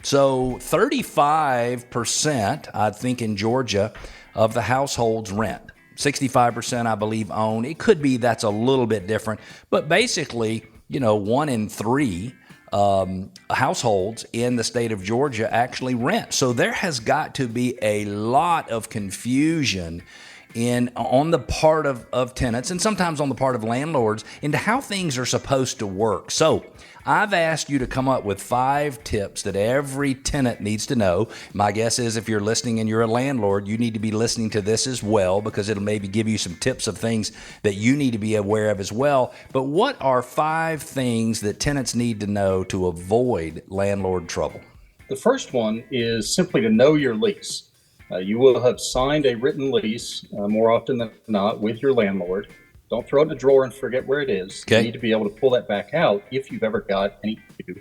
So 35%, I think, in Georgia of the households rent. 65%, I believe, own. It could be that's a little bit different, but basically, 1 in 3 households in the state of Georgia actually rent. So there has got to be a lot of confusion on the part of tenants and sometimes on the part of landlords into how things are supposed to work. So I've asked you to come up with 5 tips that every tenant needs to know. My guess is if you're listening and you're a landlord, you need to be listening to this as well, because it'll maybe give you some tips of things that you need to be aware of as well. But what are 5 things that tenants need to know to avoid landlord trouble? The first one is simply to know your lease. You will have signed a written lease more often than not with your landlord. Don't throw it in a drawer and forget where it is. Okay. You need to be able to pull that back out if you've ever got any issue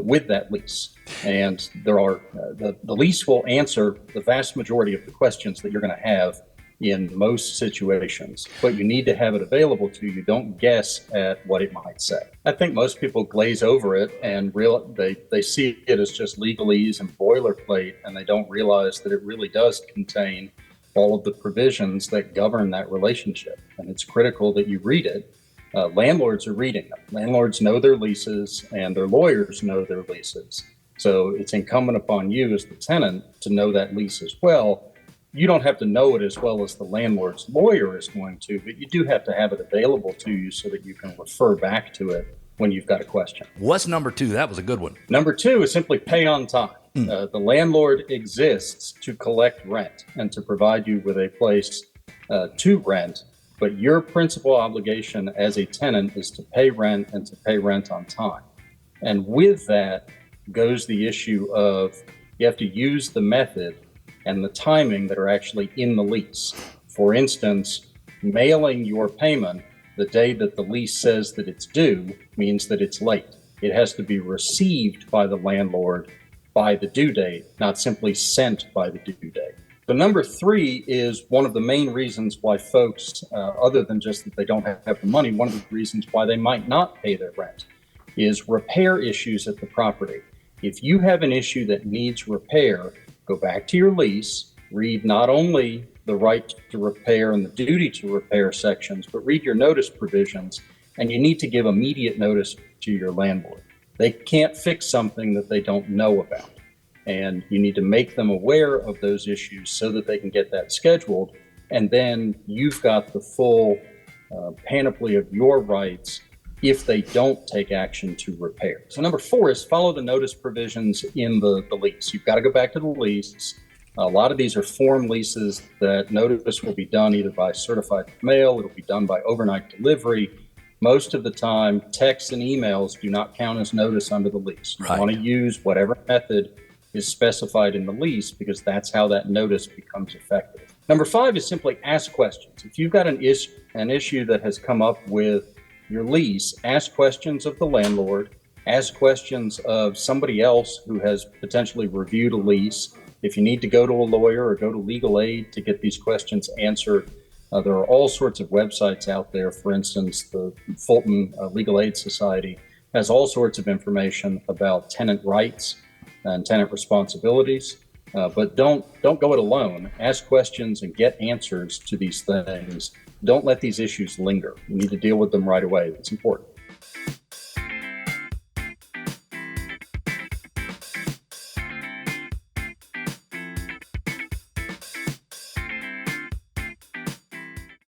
with that lease. And there are the lease will answer the vast majority of the questions that you're going to have in most situations, but you need to have it available to you. Don't guess at what it might say. I think most people glaze over it and they see it as just legalese and boilerplate, and they don't realize that it really does contain all of the provisions that govern that relationship. And it's critical that you read it. Landlords are reading them. Landlords know their leases and their lawyers know their leases. So it's incumbent upon you as the tenant to know that lease as well. You don't have to know it as well as the landlord's lawyer is going to, but you do have to have it available to you so that you can refer back to it when you've got a question. What's number 2? That was a good one. Number 2 is simply pay on time. The landlord exists to collect rent and to provide you with a place to rent, but your principal obligation as a tenant is to pay rent and to pay rent on time. And with that goes the issue of you have to use the method and the timing that are actually in the lease. For instance, mailing your payment the day that the lease says that it's due means that it's late. It has to be received by the landlord by the due date, not simply sent by the due date. The number 3 is one of the main reasons why folks, other than just that they don't have the money, one of the reasons why they might not pay their rent is repair issues at the property. If you have an issue that needs repair, go back to your lease, read not only the right to repair and the duty to repair sections, but read your notice provisions, and you need to give immediate notice to your landlord. They can't fix something that they don't know about, and you need to make them aware of those issues so that they can get that scheduled, and then you've got the full panoply of your rights if they don't take action to repair. So number 4 is follow the notice provisions in the lease. You've got to go back to the lease. A lot of these are form leases that notice will be done either by certified mail, it'll be done by overnight delivery. Most of the time, texts and emails do not count as notice under the lease. You want to use whatever method is specified in the lease because that's how that notice becomes effective. Number 5 is simply ask questions. If you've got an issue that has come up with your lease, ask questions of the landlord, ask questions of somebody else who has potentially reviewed a lease. If you need to go to a lawyer or go to legal aid to get these questions answered, there are all sorts of websites out there. For instance, the Fulton Legal Aid Society has all sorts of information about tenant rights and tenant responsibilities. But don't go it alone. Ask questions and get answers to these things. Don't let these issues linger. You need to deal with them right away. That's important.